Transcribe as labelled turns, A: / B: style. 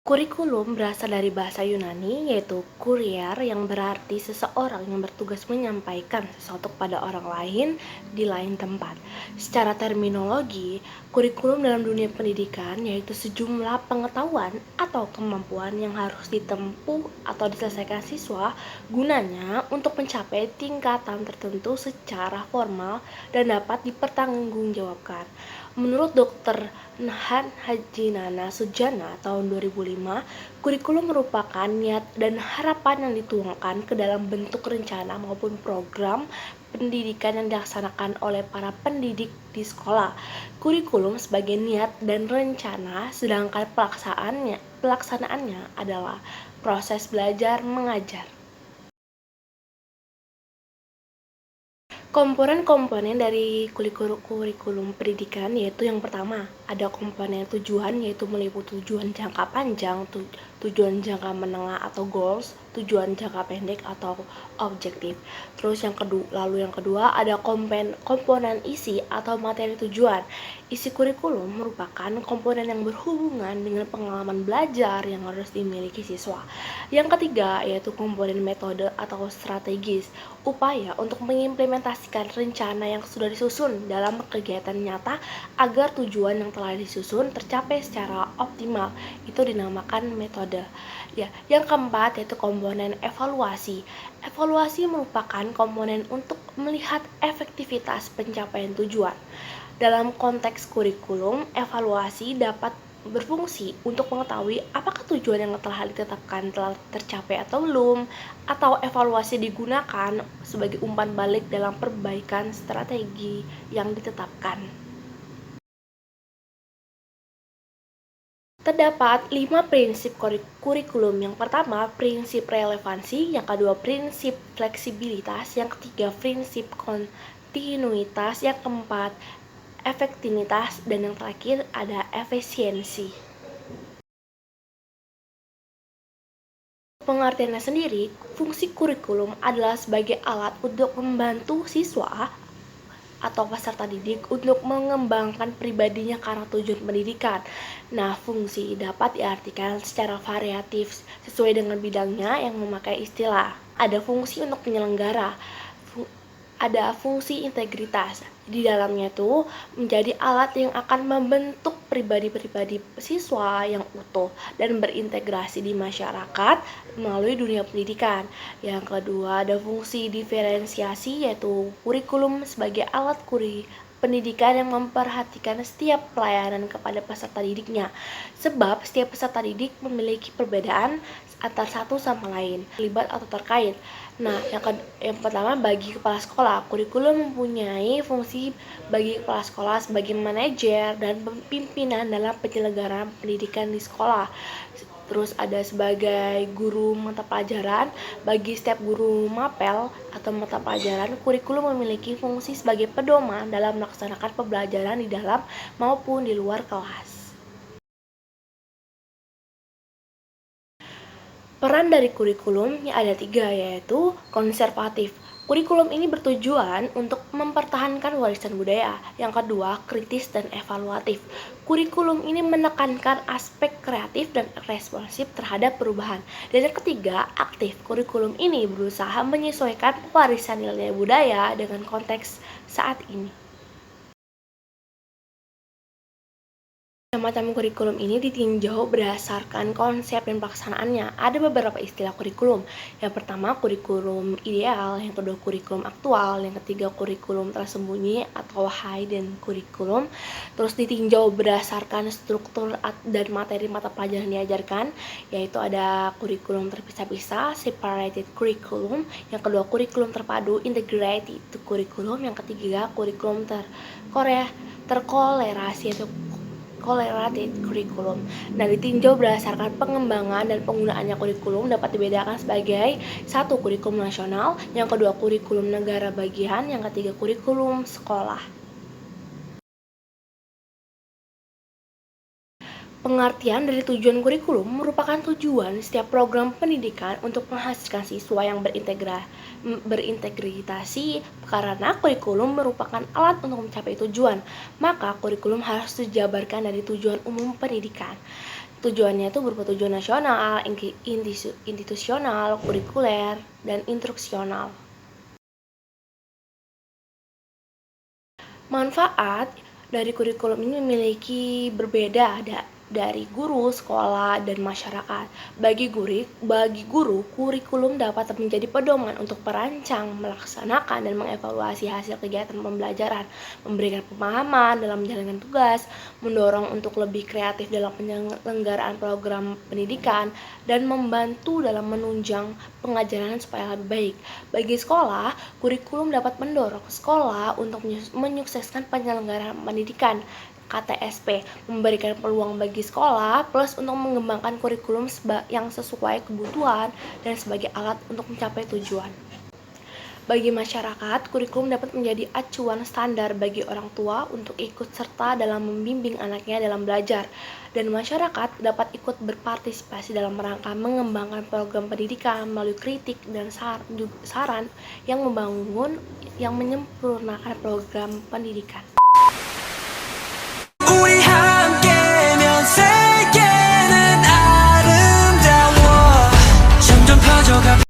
A: Kurikulum berasal dari bahasa Yunani, yaitu kurier, yang berarti seseorang yang bertugas menyampaikan sesuatu kepada orang lain di lain tempat. Secara terminologi, kurikulum dalam dunia pendidikan yaitu sejumlah pengetahuan atau kemampuan yang harus ditempuh atau diselesaikan siswa gunanya untuk mencapai tingkatan tertentu secara formal dan dapat dipertanggungjawabkan. Menurut Dr. Nahan Hajinana Sujana tahun 2005, kurikulum merupakan niat dan harapan yang dituangkan ke dalam bentuk rencana maupun program pendidikan yang dilaksanakan oleh para pendidik di sekolah. Kurikulum sebagai niat dan rencana, sedangkan pelaksanaannya adalah proses belajar mengajar. Komponen-komponen dari kurikulum pendidikan yaitu yang pertama, ada komponen tujuan yaitu meliputi tujuan jangka panjang, tujuan jangka menengah atau goals, tujuan jangka pendek atau objektif. Terus yang kedua ada komponen isi atau materi tujuan. Isi kurikulum merupakan komponen yang berhubungan dengan pengalaman belajar yang harus dimiliki siswa. Yang ketiga yaitu komponen metode atau strategis, upaya untuk mengimplementasikan rencana yang sudah disusun dalam kegiatan nyata agar tujuan yang telah disusun tercapai secara optimal. Itu dinamakan metode. Ya, yang keempat yaitu komponen evaluasi. Evaluasi merupakan komponen untuk melihat efektivitas pencapaian tujuan. Dalam konteks kurikulum, evaluasi dapat berfungsi untuk mengetahui apakah tujuan yang telah ditetapkan telah tercapai atau belum, atau evaluasi digunakan sebagai umpan balik dalam perbaikan strategi yang ditetapkan. Terdapat 5 prinsip kurikulum. Yang pertama, prinsip relevansi, yang kedua, prinsip fleksibilitas, yang ketiga, prinsip kontinuitas, yang keempat, efektivitas, dan yang terakhir ada efisiensi. Pengertiannya sendiri, fungsi kurikulum adalah sebagai alat untuk membantu siswa atau peserta didik untuk mengembangkan pribadinya karena tujuan pendidikan. Nah, fungsi dapat diartikan secara variatif sesuai dengan bidangnya yang memakai istilah. Ada fungsi untuk penyelenggara, ada fungsi integritas. Di dalamnya tuh menjadi alat yang akan membentuk pribadi-pribadi siswa yang utuh dan berintegrasi di masyarakat melalui dunia pendidikan. Yang kedua, ada fungsi diferensiasi yaitu kurikulum sebagai alat pendidikan yang memperhatikan setiap pelayanan kepada peserta didiknya. Sebab setiap peserta didik memiliki perbedaan antar satu sama lain, terlibat atau terkait. Nah, yang pertama bagi kepala sekolah, kurikulum mempunyai fungsi bagi kepala sekolah sebagai manajer dan pimpinan dalam penyelenggaraan pendidikan di sekolah. Terus ada sebagai guru mata pelajaran. Bagi setiap guru mapel atau mata pelajaran, kurikulum memiliki fungsi sebagai pedoman dalam melaksanakan pembelajaran di dalam maupun di luar kelas. Peran dari kurikulum ada 3, yaitu konservatif. Kurikulum ini bertujuan untuk mempertahankan warisan budaya. Yang kedua, kritis dan evaluatif. Kurikulum ini menekankan aspek kreatif dan responsif terhadap perubahan. Dan yang ketiga, aktif. Kurikulum ini berusaha menyesuaikan warisan nilai budaya dengan konteks saat ini. Macam kurikulum ini ditinjau berdasarkan konsep dan pelaksanaannya. Ada beberapa istilah kurikulum. Yang pertama, kurikulum ideal, yang kedua, kurikulum aktual, yang ketiga, kurikulum tersembunyi atau hidden kurikulum. Terus ditinjau berdasarkan struktur dan materi mata pelajaran yang diajarkan, yaitu ada kurikulum terpisah-pisah, separated curriculum, yang kedua, kurikulum terpadu, integrated curriculum, yang ketiga, kurikulum terkolerasi atau correlated curriculum. Nah, ditinjau berdasarkan pengembangan dan penggunaannya kurikulum dapat dibedakan sebagai satu, kurikulum nasional, yang kedua, kurikulum negara bagian, yang ketiga, kurikulum sekolah. Pengertian dari tujuan kurikulum merupakan tujuan setiap program pendidikan untuk menghasilkan siswa yang berintegritas karena kurikulum merupakan alat untuk mencapai tujuan. Maka kurikulum harus dijabarkan dari tujuan umum pendidikan. Tujuannya itu berupa tujuan nasional, institusional, kurikuler, dan instruksional. Manfaat dari kurikulum ini memiliki berbeda dari guru, sekolah, dan masyarakat. Bagi guru, kurikulum dapat menjadi pedoman untuk merancang, melaksanakan, dan mengevaluasi hasil kegiatan pembelajaran, memberikan pemahaman dalam menjalankan tugas, mendorong untuk lebih kreatif dalam penyelenggaraan program pendidikan, dan membantu dalam menunjang pengajaran supaya lebih baik. Bagi sekolah, kurikulum dapat mendorong sekolah untuk menyukseskan penyelenggaraan pendidikan KTSP, memberikan peluang bagi sekolah, plus untuk mengembangkan kurikulum yang sesuai kebutuhan dan sebagai alat untuk mencapai tujuan. Bagi masyarakat, kurikulum dapat menjadi acuan standar bagi orang tua untuk ikut serta dalam membimbing anaknya dalam belajar, dan masyarakat dapat ikut berpartisipasi dalam rangka mengembangkan program pendidikan melalui kritik dan saran yang membangun, yang menyempurnakan program pendidikan.